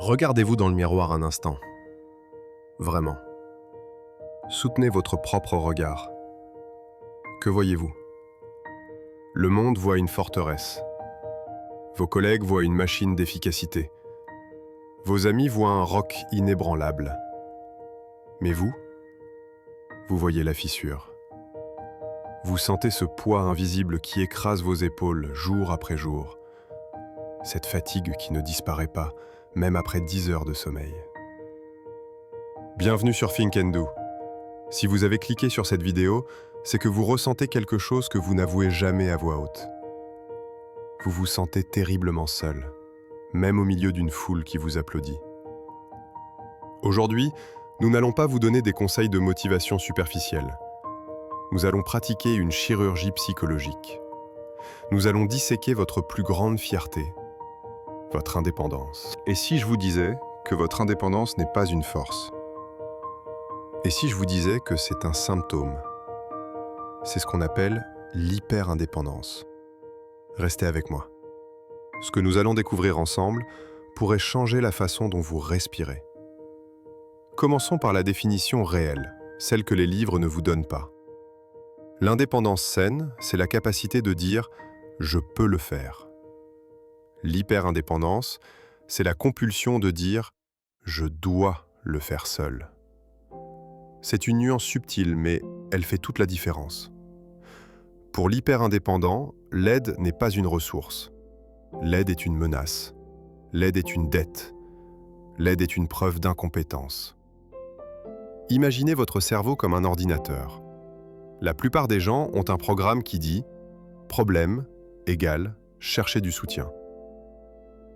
Regardez-vous dans le miroir un instant. Vraiment. Soutenez votre propre regard. Que voyez-vous? Le monde voit une forteresse. Vos collègues voient une machine d'efficacité. Vos amis voient un roc inébranlable. Mais vous voyez la fissure. Vous sentez ce poids invisible qui écrase vos épaules jour après jour. Cette fatigue qui ne disparaît pas, même après 10 heures de sommeil. Bienvenue sur Think & Do. Si vous avez cliqué sur cette vidéo, c'est que vous ressentez quelque chose que vous n'avouez jamais à voix haute. Vous vous sentez terriblement seul, même au milieu d'une foule qui vous applaudit. Aujourd'hui, nous n'allons pas vous donner des conseils de motivation superficielle. Nous allons pratiquer une chirurgie psychologique. Nous allons disséquer votre plus grande fierté, votre indépendance. Et si je vous disais que votre indépendance n'est pas une force? Et si je vous disais que c'est un symptôme? C'est ce qu'on appelle l'hyper-indépendance. Restez avec moi. Ce que nous allons découvrir ensemble pourrait changer la façon dont vous respirez. Commençons par la définition réelle, celle que les livres ne vous donnent pas. L'indépendance saine, c'est la capacité de dire « je peux le faire ». L'hyper-indépendance, c'est la compulsion de dire « je dois le faire seul ». C'est une nuance subtile, mais elle fait toute la différence. Pour l'hyper-indépendant, l'aide n'est pas une ressource. L'aide est une menace. L'aide est une dette. L'aide est une preuve d'incompétence. Imaginez votre cerveau comme un ordinateur. La plupart des gens ont un programme qui dit « problème égale chercher du soutien ».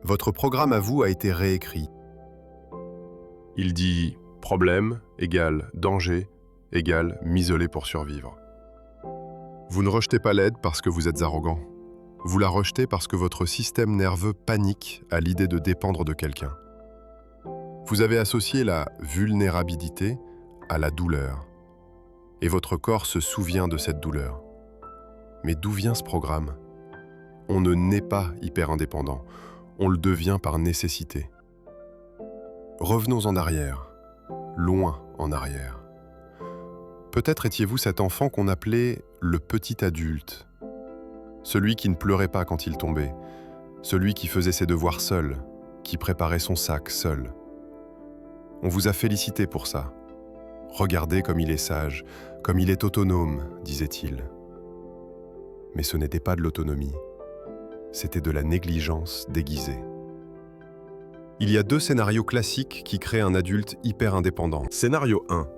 Votre programme à vous a été réécrit. Il dit « problème égale danger égale m'isoler pour survivre ». Vous ne rejetez pas l'aide parce que vous êtes arrogant. Vous la rejetez parce que votre système nerveux panique à l'idée de dépendre de quelqu'un. Vous avez associé la vulnérabilité à la douleur. Et votre corps se souvient de cette douleur. Mais d'où vient ce programme? On ne naît pas hyper indépendant. On le devient par nécessité. Revenons en arrière, loin en arrière. Peut-être étiez-vous cet enfant qu'on appelait le petit adulte, celui qui ne pleurait pas quand il tombait, celui qui faisait ses devoirs seul, qui préparait son sac seul. On vous a félicité pour ça. Regardez comme il est sage, comme il est autonome, disait-il. Mais ce n'était pas de l'autonomie. C'était de la négligence déguisée. Il y a 2 scénarios classiques qui créent un adulte hyper indépendant. Scénario 1.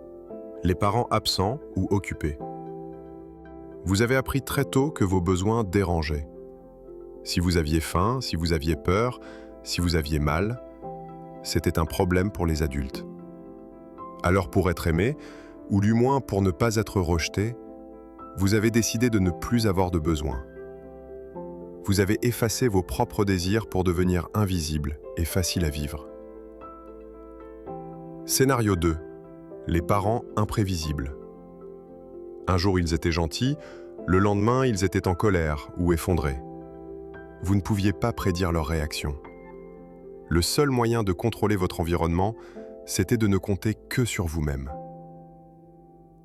Les parents absents ou occupés. Vous avez appris très tôt que vos besoins dérangeaient. Si vous aviez faim, si vous aviez peur, si vous aviez mal, c'était un problème pour les adultes. Alors pour être aimé, ou du moins pour ne pas être rejeté, vous avez décidé de ne plus avoir de besoins. Vous avez effacé vos propres désirs pour devenir invisible et facile à vivre. Scénario 2. Les parents imprévisibles. Un jour ils étaient gentils, le lendemain ils étaient en colère ou effondrés. Vous ne pouviez pas prédire leur réaction. Le seul moyen de contrôler votre environnement, c'était de ne compter que sur vous-même.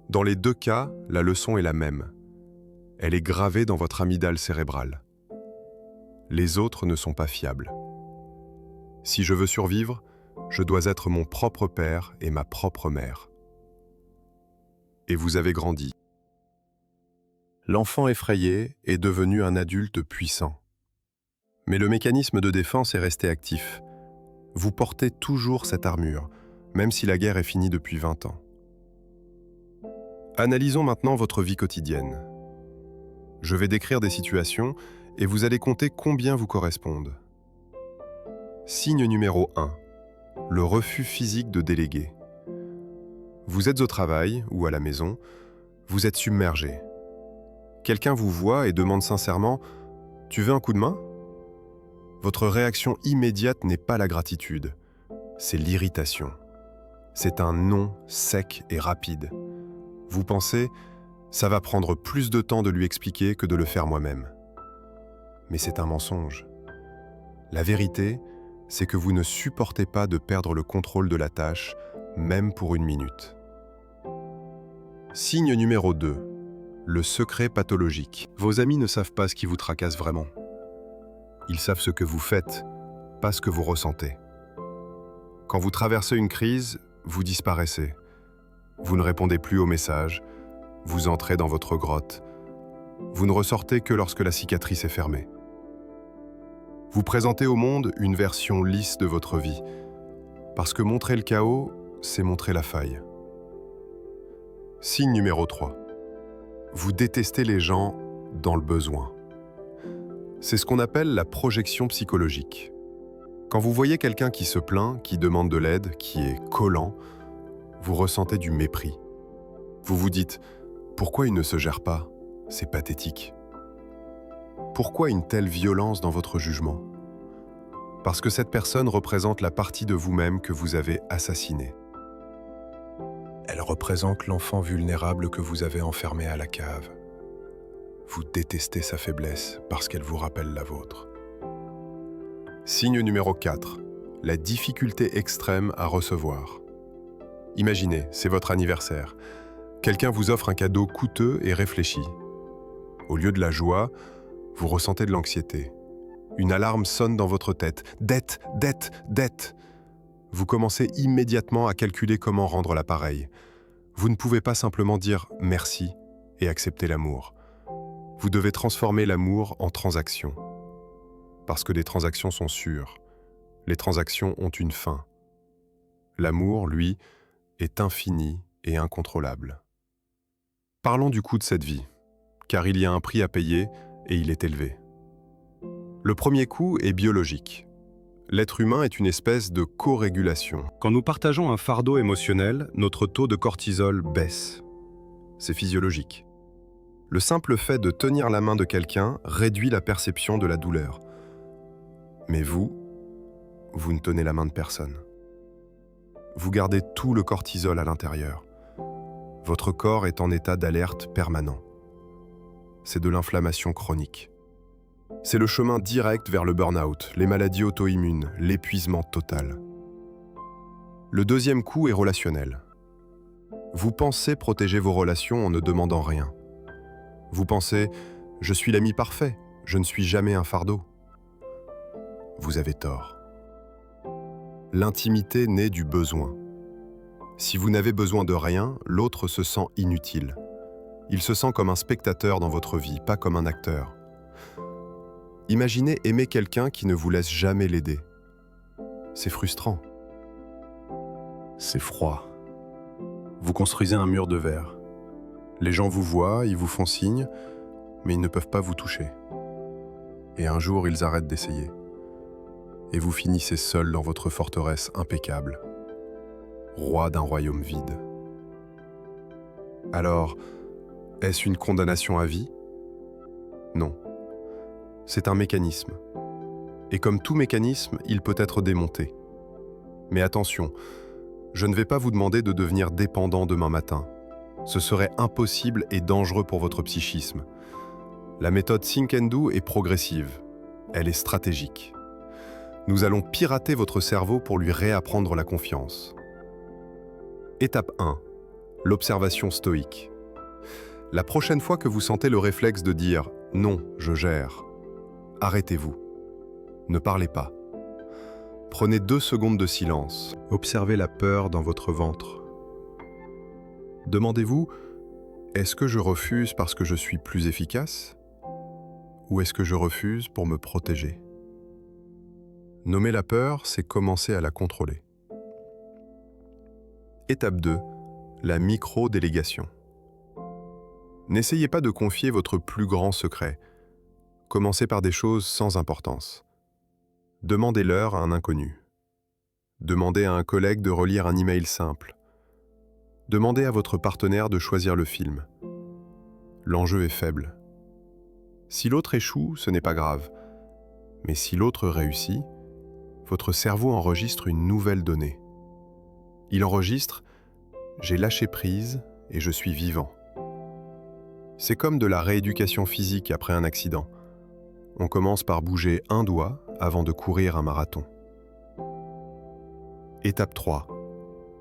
Dans les 2 cas, la leçon est la même. Elle est gravée dans votre amygdale cérébrale. Les autres ne sont pas fiables. Si je veux survivre, je dois être mon propre père et ma propre mère. Et vous avez grandi. L'enfant effrayé est devenu un adulte puissant. Mais le mécanisme de défense est resté actif. Vous portez toujours cette armure, même si la guerre est finie depuis 20 ans. Analysons maintenant votre vie quotidienne. Je vais décrire des situations et vous allez compter combien vous correspondent. Signe numéro 1. Le refus physique de déléguer. Vous êtes au travail ou à la maison, vous êtes submergé. Quelqu'un vous voit et demande sincèrement « Tu veux un coup de main ?» Votre réaction immédiate n'est pas la gratitude, c'est l'irritation. C'est un non sec et rapide. Vous pensez « ça va prendre plus de temps de lui expliquer que de le faire moi-même ». Mais c'est un mensonge. La vérité, c'est que vous ne supportez pas de perdre le contrôle de la tâche, même pour une minute. Signe numéro 2. Le secret pathologique. Vos amis ne savent pas ce qui vous tracasse vraiment. Ils savent ce que vous faites, pas ce que vous ressentez. Quand vous traversez une crise, vous disparaissez. Vous ne répondez plus aux messages, vous entrez dans votre grotte. Vous ne ressortez que lorsque la cicatrice est fermée. Vous présentez au monde une version lisse de votre vie, parce que montrer le chaos, c'est montrer la faille. Signe numéro 3. Vous détestez les gens dans le besoin. C'est ce qu'on appelle la projection psychologique. Quand vous voyez quelqu'un qui se plaint, qui demande de l'aide, qui est collant, vous ressentez du mépris. Vous vous dites « Pourquoi il ne se gère pas ? C'est pathétique. » Pourquoi une telle violence dans votre jugement ? Parce que cette personne représente la partie de vous-même que vous avez assassinée. Elle représente l'enfant vulnérable que vous avez enfermé à la cave. Vous détestez sa faiblesse parce qu'elle vous rappelle la vôtre. Signe numéro 4. La difficulté extrême à recevoir. Imaginez, c'est votre anniversaire. Quelqu'un vous offre un cadeau coûteux et réfléchi. Au lieu de la joie, vous ressentez de l'anxiété. Une alarme sonne dans votre tête. Dette, dette, dette. Vous commencez immédiatement à calculer comment rendre l'appareil. Vous ne pouvez pas simplement dire « merci » et accepter l'amour. Vous devez transformer l'amour en transaction. Parce que les transactions sont sûres. Les transactions ont une fin. L'amour, lui, est infini et incontrôlable. Parlons du coût de cette vie, car il y a un prix à payer et il est élevé. Le premier coût est biologique. L'être humain est une espèce de co-régulation. Quand nous partageons un fardeau émotionnel, notre taux de cortisol baisse. C'est physiologique. Le simple fait de tenir la main de quelqu'un réduit la perception de la douleur. Mais vous ne tenez la main de personne. Vous gardez tout le cortisol à l'intérieur. Votre corps est en état d'alerte permanent. C'est de l'inflammation chronique. C'est le chemin direct vers le burn-out, les maladies auto-immunes, l'épuisement total. Le deuxième coût est relationnel. Vous pensez protéger vos relations en ne demandant rien. Vous pensez « je suis l'ami parfait, je ne suis jamais un fardeau ». Vous avez tort. L'intimité naît du besoin. Si vous n'avez besoin de rien, l'autre se sent inutile. Il se sent comme un spectateur dans votre vie, pas comme un acteur. Imaginez aimer quelqu'un qui ne vous laisse jamais l'aider. C'est frustrant. C'est froid. Vous construisez un mur de verre. Les gens vous voient, ils vous font signe, mais ils ne peuvent pas vous toucher. Et un jour, ils arrêtent d'essayer. Et vous finissez seul dans votre forteresse impeccable, roi d'un royaume vide. Alors, est-ce une condamnation à vie ? Non. C'est un mécanisme. Et comme tout mécanisme, il peut être démonté. Mais attention, je ne vais pas vous demander de devenir dépendant demain matin. Ce serait impossible et dangereux pour votre psychisme. La méthode Think and Do est progressive. Elle est stratégique. Nous allons pirater votre cerveau pour lui réapprendre la confiance. Étape 1. L'observation stoïque. La prochaine fois que vous sentez le réflexe de dire « non, je gère », arrêtez-vous. Ne parlez pas. Prenez 2 secondes de silence. Observez la peur dans votre ventre. Demandez-vous « est-ce que je refuse parce que je suis plus efficace ? Ou est-ce que je refuse pour me protéger ?» Nommer la peur, c'est commencer à la contrôler. Étape 2. La micro-délégation. N'essayez pas de confier votre plus grand secret. Commencez par des choses sans importance. Demandez-leur à un inconnu. Demandez à un collègue de relire un email simple. Demandez à votre partenaire de choisir le film. L'enjeu est faible. Si l'autre échoue, ce n'est pas grave. Mais si l'autre réussit, votre cerveau enregistre une nouvelle donnée. Il enregistre « j'ai lâché prise et je suis vivant ». C'est comme de la rééducation physique après un accident. On commence par bouger un doigt avant de courir un marathon. Étape 3.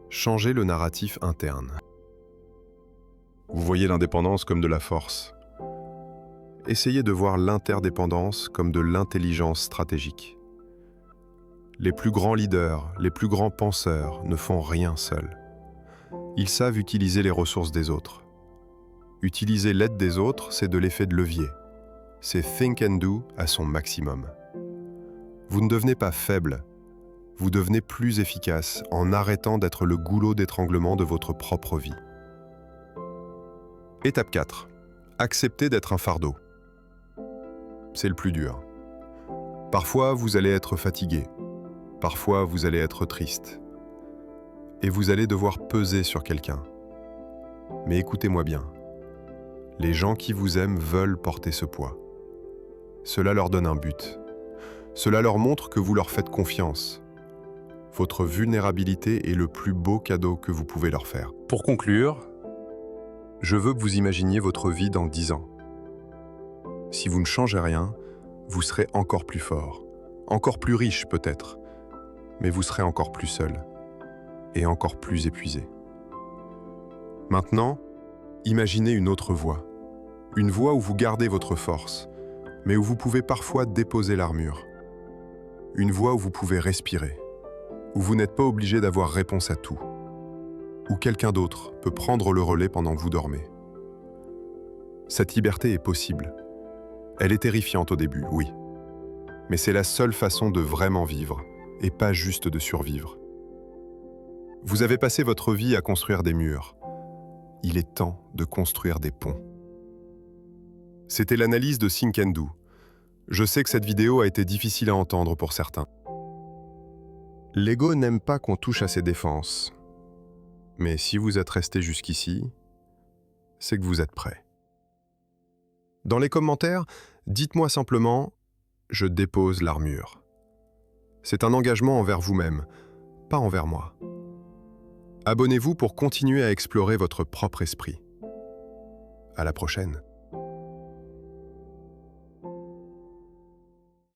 Changez le narratif interne. Vous voyez l'indépendance comme de la force. Essayez de voir l'interdépendance comme de l'intelligence stratégique. Les plus grands leaders, les plus grands penseurs ne font rien seuls. Ils savent utiliser les ressources des autres. Utiliser l'aide des autres, c'est de l'effet de levier. C'est think and do à son maximum. Vous ne devenez pas faible, vous devenez plus efficace en arrêtant d'être le goulot d'étranglement de votre propre vie. Étape 4. Acceptez d'être un fardeau. C'est le plus dur. Parfois, vous allez être fatigué. Parfois, vous allez être triste. Et vous allez devoir peser sur quelqu'un. Mais écoutez-moi bien. Les gens qui vous aiment veulent porter ce poids. Cela leur donne un but. Cela leur montre que vous leur faites confiance. Votre vulnérabilité est le plus beau cadeau que vous pouvez leur faire. Pour conclure, je veux que vous imaginiez votre vie dans 10 ans. Si vous ne changez rien, vous serez encore plus fort, encore plus riche peut-être, mais vous serez encore plus seul et encore plus épuisé. Maintenant, imaginez une autre voie. Une voie où vous gardez votre force, mais où vous pouvez parfois déposer l'armure. Une voie où vous pouvez respirer, où vous n'êtes pas obligé d'avoir réponse à tout, où quelqu'un d'autre peut prendre le relais pendant que vous dormez. Cette liberté est possible. Elle est terrifiante au début, oui. Mais c'est la seule façon de vraiment vivre, et pas juste de survivre. Vous avez passé votre vie à construire des murs. Il est temps de construire des ponts. C'était l'analyse de Think and Do. Je sais que cette vidéo a été difficile à entendre pour certains. L'ego n'aime pas qu'on touche à ses défenses. Mais si vous êtes resté jusqu'ici, c'est que vous êtes prêt. Dans les commentaires, dites-moi simplement « Je dépose l'armure ». C'est un engagement envers vous-même, pas envers moi. Abonnez-vous pour continuer à explorer votre propre esprit. À la prochaine.